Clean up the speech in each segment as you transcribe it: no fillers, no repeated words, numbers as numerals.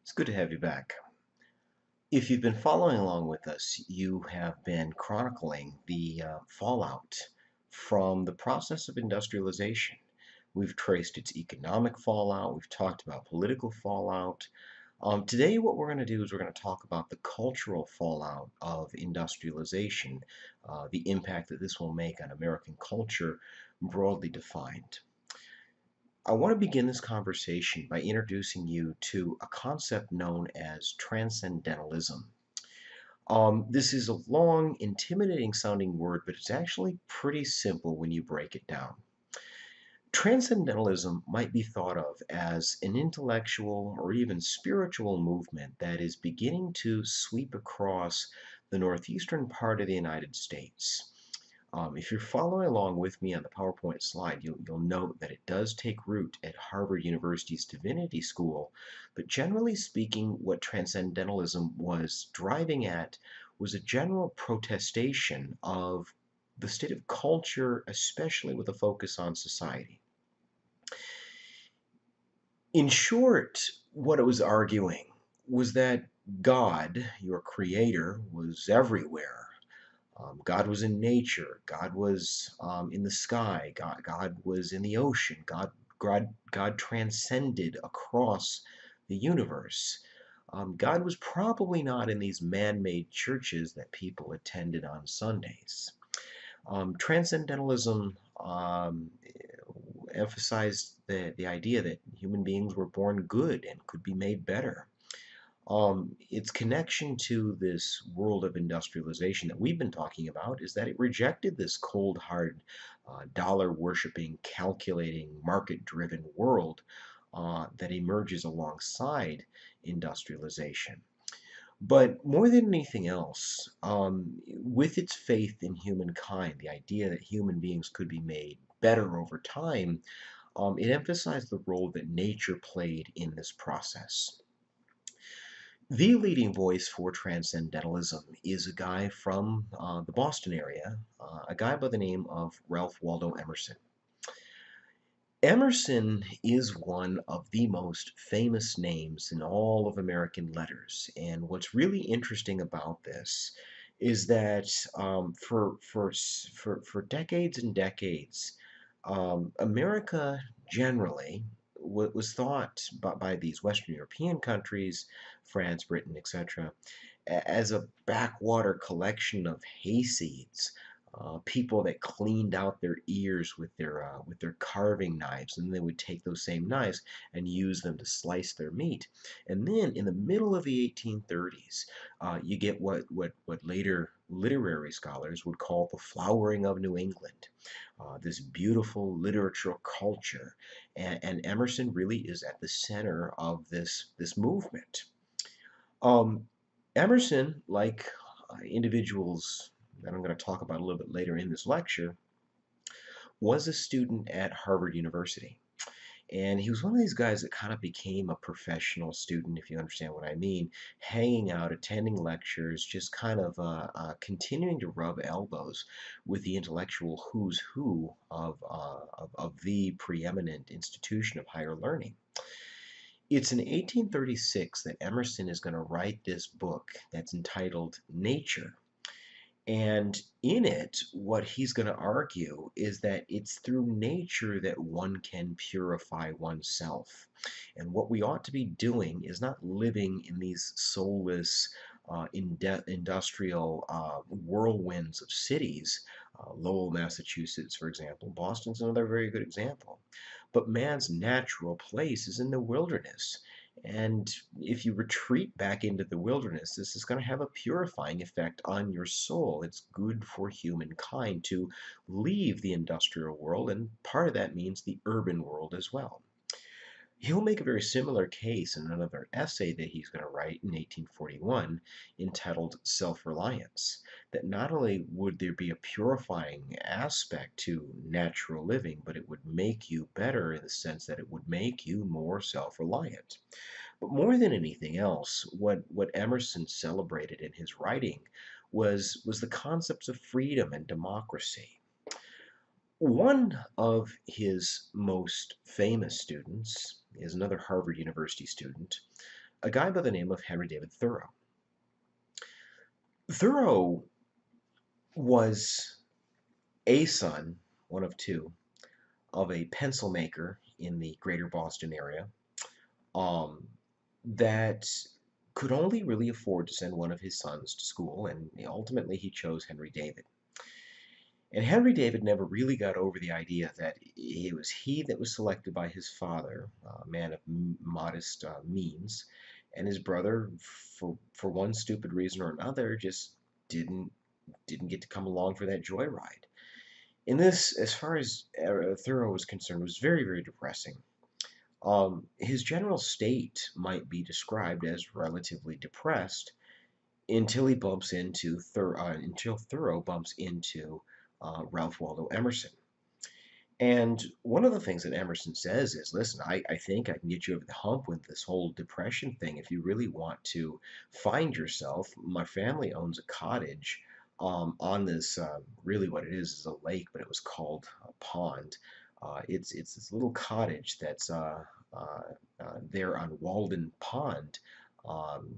It's good to have you back. If you've been following along with us, you have been chronicling the fallout from the process of industrialization. We've traced its economic fallout, we've talked about political fallout. Today, what we're going to do is we're going to talk about the cultural fallout of industrialization, the impact that this will make on American culture, broadly defined. I want to begin this conversation by introducing you to a concept known as Transcendentalism. This is a long, intimidating sounding word, but it's actually pretty simple when you break it down. Transcendentalism might be thought of as an intellectual or even spiritual movement that is beginning to sweep across the northeastern part of the United States. If you're following along with me on the PowerPoint slide, you'll note that it does take root at Harvard University's Divinity School, but generally speaking, what Transcendentalism was driving at was a general protestation of the state of culture, especially with a focus on society. In short, what it was arguing was that God, your creator, was everywhere. God was in nature. God was in the sky. God was in the ocean. God transcended across the universe. God was probably not in these man-made churches that people attended on Sundays. Transcendentalism emphasized the idea that human beings were born good and could be made better. Its connection to this world of industrialization that we've been talking about is that it rejected this cold, hard, dollar-worshipping, calculating, market-driven world that emerges alongside industrialization. But more than anything else, with its faith in humankind, the idea that human beings could be made better over time, it emphasized the role that nature played in this process. The leading voice for Transcendentalism is a guy from the Boston area, a guy by the name of Ralph Waldo Emerson. Emerson is one of the most famous names in all of American letters, and what's really interesting about this is that for decades and decades, America generally was thought by these Western European countries, France, Britain, etc., as a backwater collection of hayseeds, people that cleaned out their ears with their carving knives, and they would take those same knives and use them to slice their meat. And then in the middle of the 1830s, you get what later literary scholars would call the flowering of New England, this beautiful literature culture, and Emerson really is at the center of this movement. Um, Emerson, like individuals that I'm going to talk about a little bit later in this lecture, was a student at Harvard University. And he was one of these guys that kind of became a professional student, if you understand what I mean, hanging out, attending lectures, just kind of continuing to rub elbows with the intellectual who's who of the preeminent institution of higher learning. It's in 1836 that Emerson is going to write this book that's entitled Nature. And in it, what he's going to argue is that it's through nature that one can purify oneself. And what we ought to be doing is not living in these soulless, industrial whirlwinds of cities. Lowell, Massachusetts, for example. Boston's another very good example. But man's natural place is in the wilderness. And if you retreat back into the wilderness, this is going to have a purifying effect on your soul. It's good for humankind to leave the industrial world, and part of that means the urban world as well. He'll make a very similar case in another essay that he's going to write in 1841 entitled Self-Reliance, that not only would there be a purifying aspect to natural living, but it would make you better in the sense that it would make you more self-reliant. But more than anything else, what Emerson celebrated in his writing was the concepts of freedom and democracy. One of his most famous students is another Harvard University student a guy by the name of Henry David Thoreau. Thoreau was a son, one of two, of a pencil maker in the greater Boston area um, that could only really afford to send one of his sons to school, and ultimately he chose Henry David. And Henry David never really got over the idea that it was he that was selected by his father, a man of modest means, and his brother, for one stupid reason or another, just didn't didn't get to come along for that joyride. In this, as far as Thoreau was concerned, was very, very depressing. His general state might be described as relatively depressed until he bumps into until Thoreau bumps into Ralph Waldo Emerson. And one of the things that Emerson says is, listen, I think I can get you over the hump with this whole depression thing if you really want to find yourself. My family owns a cottage on this, really what it is a lake, but it was called a pond. It's this little cottage that's there on Walden Pond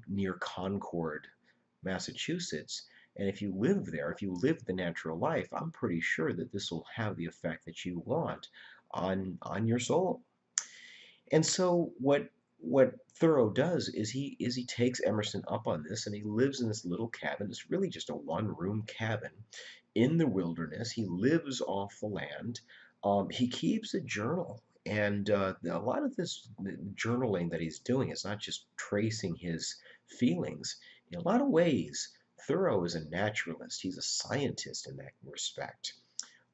near Concord, Massachusetts. And if you live there, if you live the natural life, I'm pretty sure that this will have the effect that you want on your soul. And so what Thoreau does is he takes Emerson up on this and he lives in this little cabin. It's really just a one-room cabin in the wilderness. He lives off the land. He keeps a journal. And a lot of this journaling that he's doing is not just tracing his feelings. In a lot of ways, Thoreau is a naturalist. He's a scientist in that respect.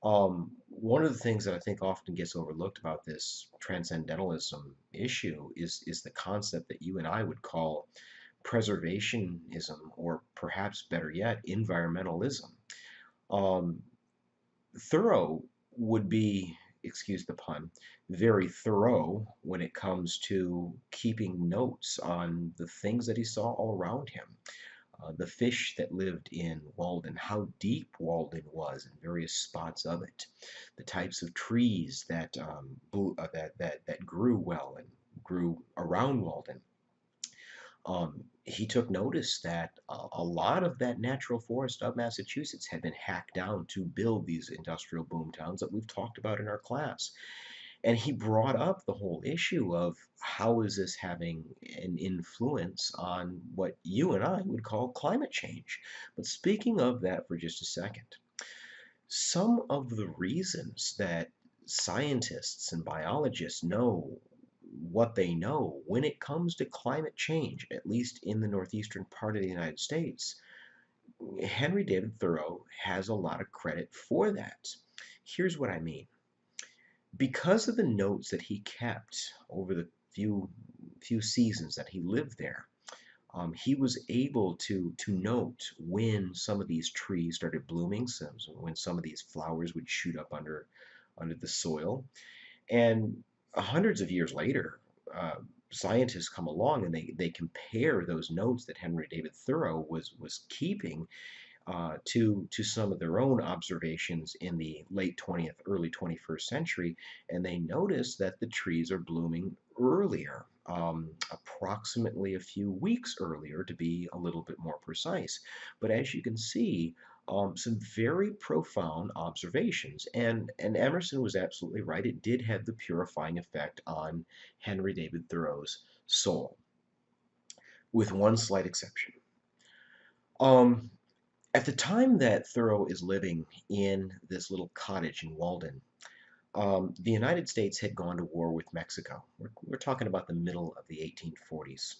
One of the things that I think often gets overlooked about this transcendentalism issue is the concept that you and I would call preservationism, or perhaps better yet, environmentalism. Um, Thoreau would be, excuse the pun, very thorough when it comes to keeping notes on the things that he saw all around him. The fish that lived in Walden, how deep Walden was in various spots of it, the types of trees that that grew well and grew around Walden. He took notice that a lot of that natural forest of Massachusetts had been hacked down to build these industrial boom towns that we've talked about in our class. And he brought up the whole issue of how is this having an influence on what you and I would call climate change. But speaking of that for just a second, some of the reasons that scientists and biologists know what they know when it comes to climate change, at least in the northeastern part of the United States, Henry David Thoreau has a lot of credit for that. Here's what I mean. Because of the notes that he kept over the few seasons that he lived there, he was able to note when some of these trees started blooming, when some of these flowers would shoot up under the soil. And hundreds of years later, scientists come along and they compare those notes that Henry David Thoreau was keeping to some of their own observations in the late 20th, early 21st century, and they notice that the trees are blooming earlier, approximately a few weeks earlier to be a little bit more precise. But as you can see, some very profound observations, and Emerson was absolutely right. It did have the purifying effect on Henry David Thoreau's soul, with one slight exception. Um, At the time that Thoreau is living in this little cottage in Walden, the United States had gone to war with Mexico. We're talking about the middle of the 1840s.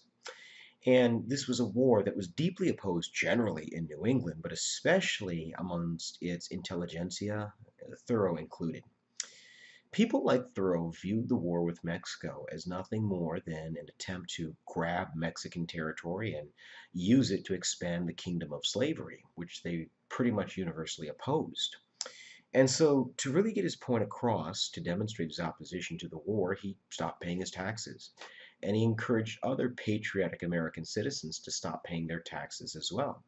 And this was a war that was deeply opposed generally in New England, but especially amongst its intelligentsia, Thoreau included. People like Thoreau viewed the war with Mexico as nothing more than an attempt to grab Mexican territory and use it to expand the kingdom of slavery, which they pretty much universally opposed. And so, to really get his point across, to demonstrate his opposition to the war, he stopped paying his taxes. And he encouraged other patriotic American citizens to stop paying their taxes as well.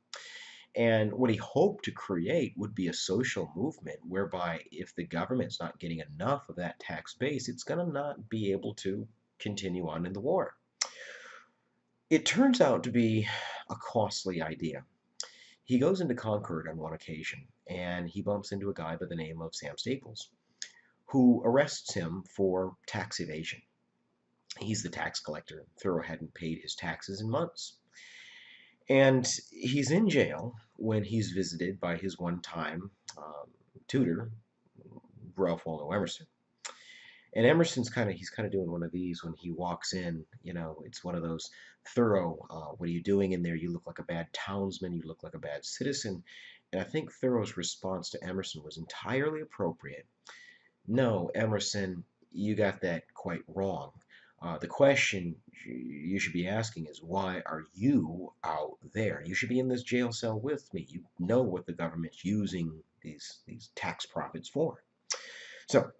And what he hoped to create would be a social movement whereby if the government's not getting enough of that tax base, it's going to not be able to continue on in the war. It turns out to be a costly idea. He goes into Concord on one occasion, and he bumps into a guy by the name of Sam Staples, who arrests him for tax evasion. He's the tax collector. Thoreau hadn't paid his taxes in months. And he's in jail when he's visited by his one-time tutor, Ralph Waldo Emerson. And he's kind of doing one of these when he walks in. It's one of those Thoreau, what are you doing in there? You look like a bad townsman. You look like a bad citizen. And I think Thoreau's response to Emerson was entirely appropriate. No, Emerson, you got that quite wrong. The question you should be asking is, why are you out there? You should be in this jail cell with me. You know what the government's using these tax profits for. So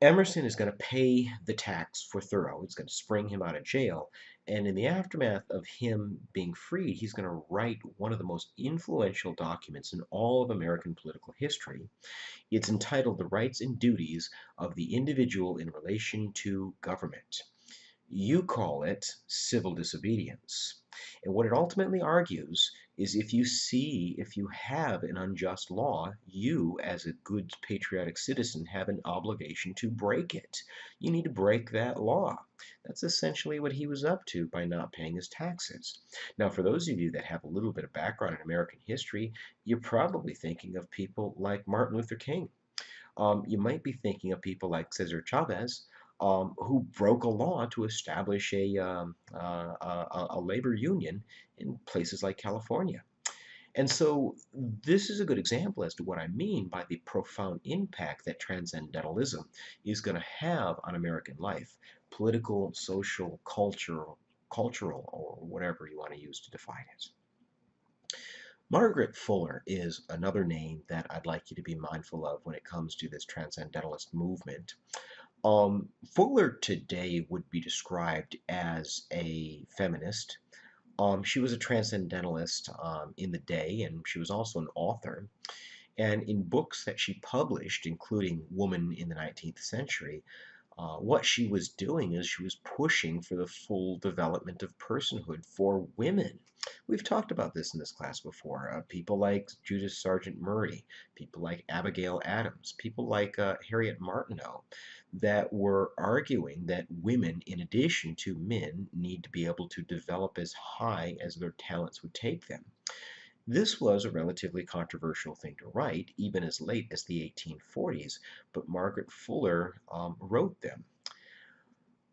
Emerson is going to pay the tax for Thoreau. It's going to spring him out of jail. And in the aftermath of him being freed, he's going to write one of the most influential documents in all of American political history. It's entitled The Rights and Duties of the Individual in Relation to Government. You call it civil disobedience. And what it ultimately argues is if you have an unjust law, you, as a good patriotic citizen, have an obligation to break it. You need to break that law. That's essentially what he was up to by not paying his taxes. Now, for those of you that have a little bit of background in American history, you're probably thinking of people like Martin Luther King. You might be thinking of people like Cesar Chavez, who broke a law to establish a labor union in places like California. And so this is a good example as to what I mean by the profound impact that Transcendentalism is going to have on American life, political, social, cultural, or whatever you want to use to define it. Margaret Fuller is another name that I'd like you to be mindful of when it comes to this Transcendentalist movement. Fuller today would be described as a feminist. She was a transcendentalist in the day, and she was also an author. And in books that she published, including Woman in the 19th Century, what she was doing is she was pushing for the full development of personhood for women. We've talked about this in this class before. People like Judith Sargent Murray, people like Abigail Adams, people like Harriet Martineau, that were arguing that women, in addition to men, need to be able to develop as high as their talents would take them. This was a relatively controversial thing to write, even as late as the 1840s, but Margaret Fuller wrote them.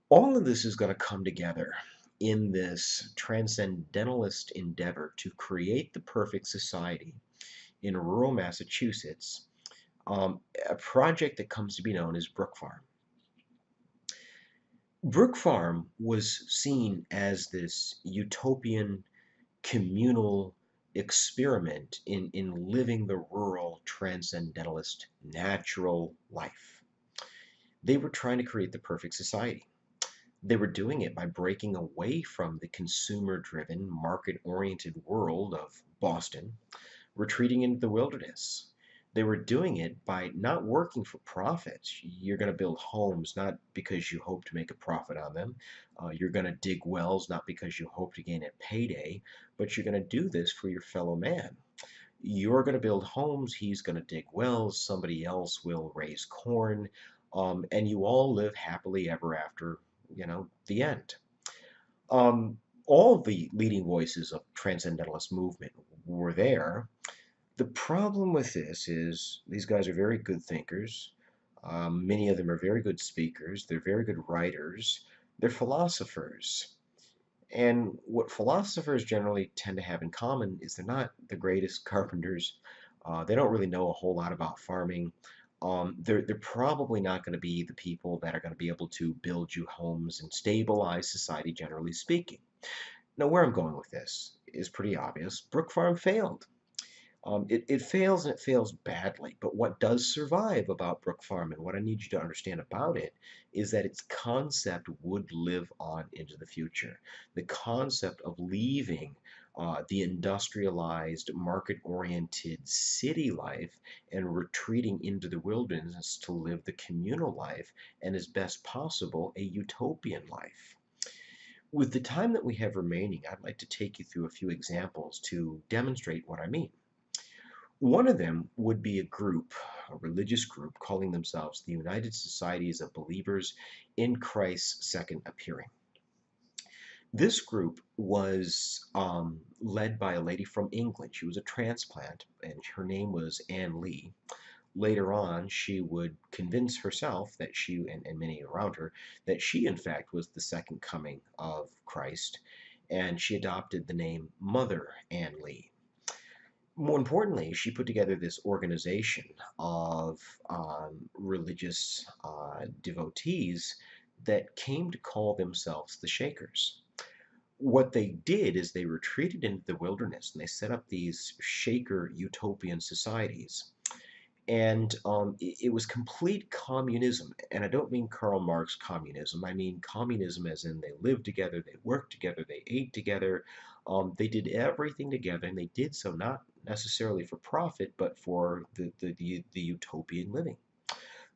All of this is going to come together in this transcendentalist endeavor to create the perfect society in rural Massachusetts, a project that comes to be known as Brook Farm. Brook Farm was seen as this utopian communal experiment in living the rural transcendentalist natural life. They were trying to create the perfect society. They were doing it by breaking away from the consumer-driven, market-oriented world of Boston, retreating into the wilderness. They were doing it by not working for profit. You're going to build homes not because you hope to make a profit on them. You're going to dig wells not because you hope to gain a payday, but you're going to do this for your fellow man. You're going to build homes, he's going to dig wells, somebody else will raise corn, and you all live happily ever after, the end. All the leading voices of transcendentalist movement were there. The problem with this is these guys are very good thinkers. Many of them are very good speakers. They're very good writers. They're philosophers. And what philosophers generally tend to have in common is they're not the greatest carpenters. They don't really know a whole lot about farming. They're probably not going to be the people that are going to be able to build you homes and stabilize society, generally speaking. Now, where I'm going with this is pretty obvious. Brook Farm failed. It fails, and it fails badly, but what does survive about Brook Farm, and what I need you to understand about it, is that its concept would live on into the future. The concept of leaving the industrialized, market-oriented city life and retreating into the wilderness to live the communal life and, as best possible, a utopian life. With the time that we have remaining, I'd like to take you through a few examples to demonstrate what I mean. One of them would be a religious group calling themselves the United Societies of Believers in Christ's Second Appearing. This group was led by a lady from England. She was a transplant, and her name was Anne Lee. Later on, she would convince herself that and many around her, that she, in fact, was the second coming of Christ, and she adopted the name Mother Anne Lee. More importantly, she put together this organization of religious devotees that came to call themselves the Shakers. What they did is they retreated into the wilderness and they set up these Shaker utopian societies. And it was complete communism. And I don't mean Karl Marx communism. I mean communism as in they lived together, they worked together, they ate together. They did everything together, and they did so not necessarily for profit, but for the utopian living.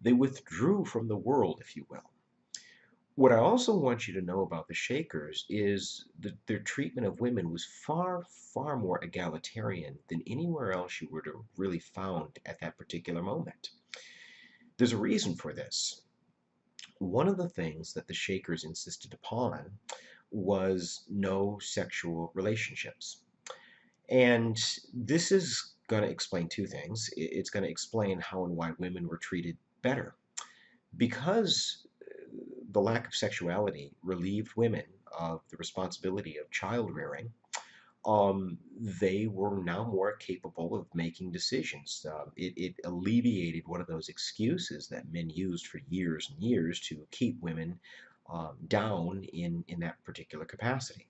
They withdrew from the world, if you will. What I also want you to know about the Shakers is that their treatment of women was far, far more egalitarian than anywhere else you would have really found at that particular moment. There's a reason for this. One of the things that the Shakers insisted upon was no sexual relationships. And this is going to explain two things. It's going to explain how and why women were treated better. Because the lack of sexuality relieved women of the responsibility of child rearing, they were now more capable of making decisions. It alleviated one of those excuses that men used for years and years to keep women down in that particular capacity.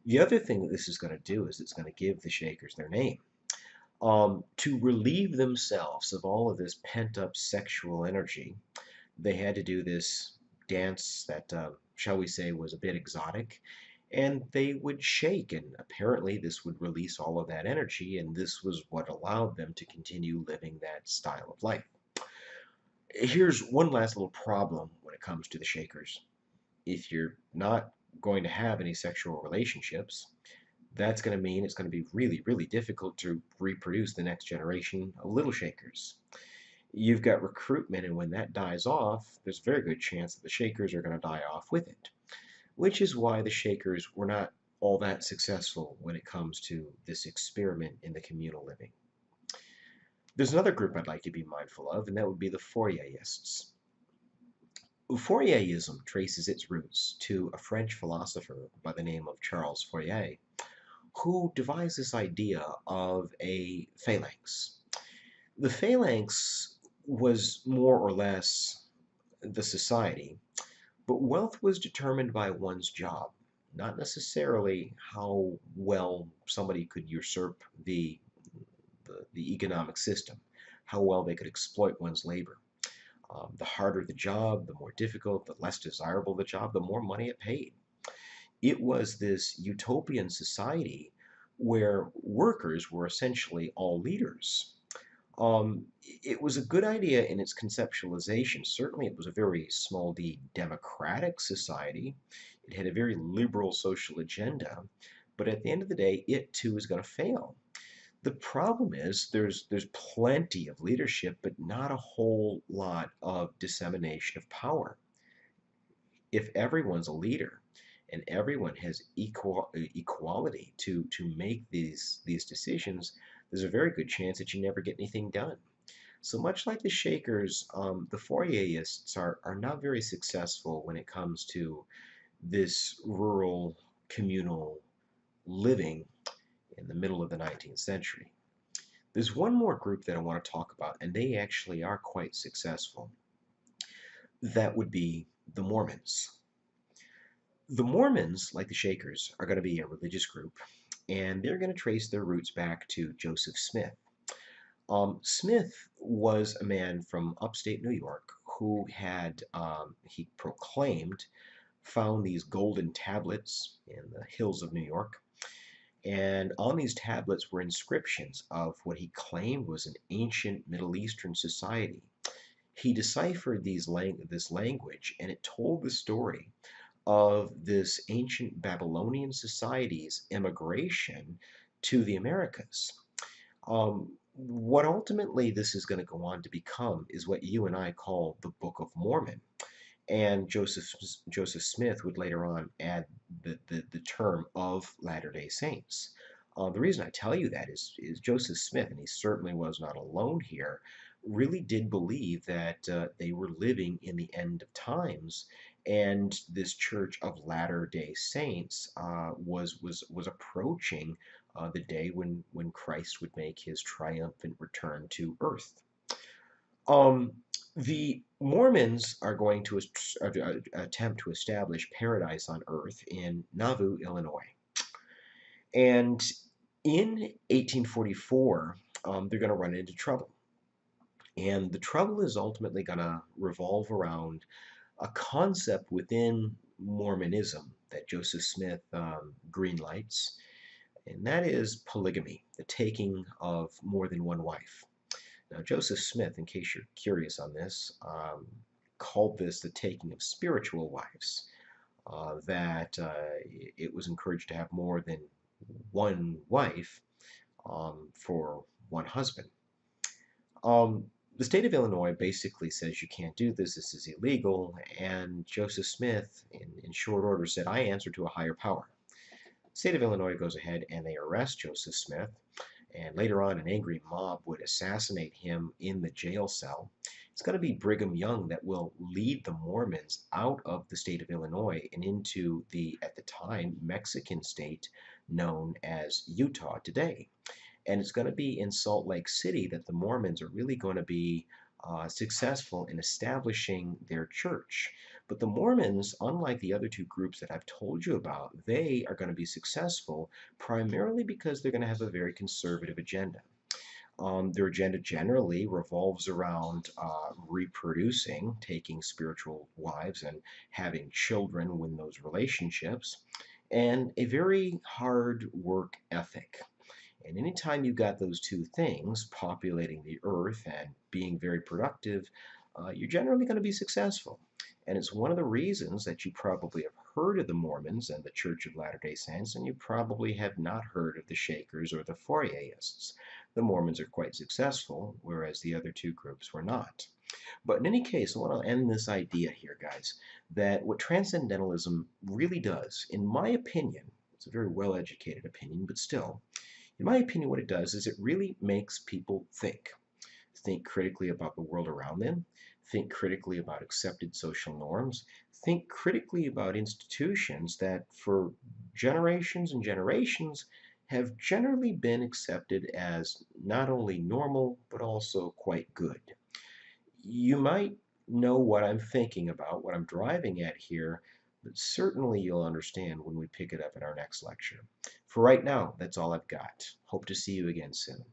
The other thing that this is going to do is it's going to give the Shakers their name. To relieve themselves of all of this pent-up sexual energy, they had to do this dance that, shall we say, was a bit exotic, and they would shake, and apparently this would release all of that energy, and this was what allowed them to continue living that style of life. Here's one last little problem when it comes to the Shakers. If you're not going to have any sexual relationships, that's going to mean it's going to be really, really difficult to reproduce the next generation of little Shakers. You've got recruitment, and when that dies off, there's a very good chance that the Shakers are going to die off with it, which is why the Shakers were not all that successful when it comes to this experiment in the communal living. There's another group I'd like you to be mindful of, and that would be the Fourierists. Fourierism traces its roots to a French philosopher by the name of Charles Fourier, who devised this idea of a phalanx. The phalanx was more or less the society, but wealth was determined by one's job, not necessarily how well somebody could usurp the economic system, how well they could exploit one's labor. The harder the job, the more difficult, the less desirable the job, the more money it paid. It was this utopian society where workers were essentially all leaders. It was a good idea in its conceptualization. Certainly, it was a very small d democratic society. It had a very liberal social agenda, but at the end of the day, it too is going to fail. The problem is there's plenty of leadership, but not a whole lot of dissemination of power. If everyone's a leader and everyone has equality to make these decisions, there's a very good chance that you never get anything done. So much like the Shakers, the Fourierists are not very successful when it comes to this rural communal living in the middle of the 19th century. There's one more group that I want to talk about, and they actually are quite successful. That would be the Mormons. The Mormons, like the Shakers, are going to be a religious group, and they're going to trace their roots back to Joseph Smith. Smith was a man from upstate New York who had, he proclaimed, found these golden tablets in the hills of New York. And on these tablets were inscriptions of what he claimed was an ancient Middle Eastern society. He deciphered this language, and it told the story of this ancient Babylonian society's immigration to the Americas. What ultimately this is going to go on to become is what you and I call the Book of Mormon. And Joseph Smith would later on add the term of Latter-day Saints. The reason I tell you that is Joseph Smith, and he certainly was not alone here, really did believe that they were living in the end of times, and this Church of Latter-day Saints was approaching the day when Christ would make his triumphant return to earth. Um, the Mormons are going to attempt to establish paradise on earth in Nauvoo, Illinois. And in 1844, they're going to run into trouble. And the trouble is ultimately going to revolve around a concept within Mormonism that Joseph Smith greenlights, and that is polygamy, the taking of more than one wife. Now, Joseph Smith, in case you're curious on this, called this the taking of spiritual wives, that it was encouraged to have more than one wife for one husband. The state of Illinois basically says you can't do this, this is illegal, and Joseph Smith, in short order, said, I answer to a higher power. The state of Illinois goes ahead and they arrest Joseph Smith, and later on an angry mob would assassinate him in the jail cell. It's going to be Brigham Young that will lead the Mormons out of the state of Illinois and into the, at the time, Mexican state known as Utah today. And it's going to be in Salt Lake City that the Mormons are really going to be successful in establishing their church. But the Mormons, unlike the other two groups that I've told you about, they are going to be successful primarily because they're going to have a very conservative agenda. Their agenda generally revolves around reproducing, taking spiritual wives and having children within those relationships, and a very hard work ethic. And anytime you've got those two things, populating the earth and being very productive, you're generally going to be successful. And it's one of the reasons that you probably have heard of the Mormons and the Church of Latter-day Saints, and you probably have not heard of the Shakers or the Fourierists. The Mormons are quite successful, whereas the other two groups were not. But in any case, I want to end this idea here, guys, that what Transcendentalism really does, in my opinion, it's a very well-educated opinion, but still, in my opinion, what it does is it really makes people think. Think critically about the world around them, think critically about accepted social norms, think critically about institutions that for generations and generations have generally been accepted as not only normal, but also quite good. You might know what I'm thinking about, what I'm driving at here, but certainly you'll understand when we pick it up in our next lecture. For right now, that's all I've got. Hope to see you again soon.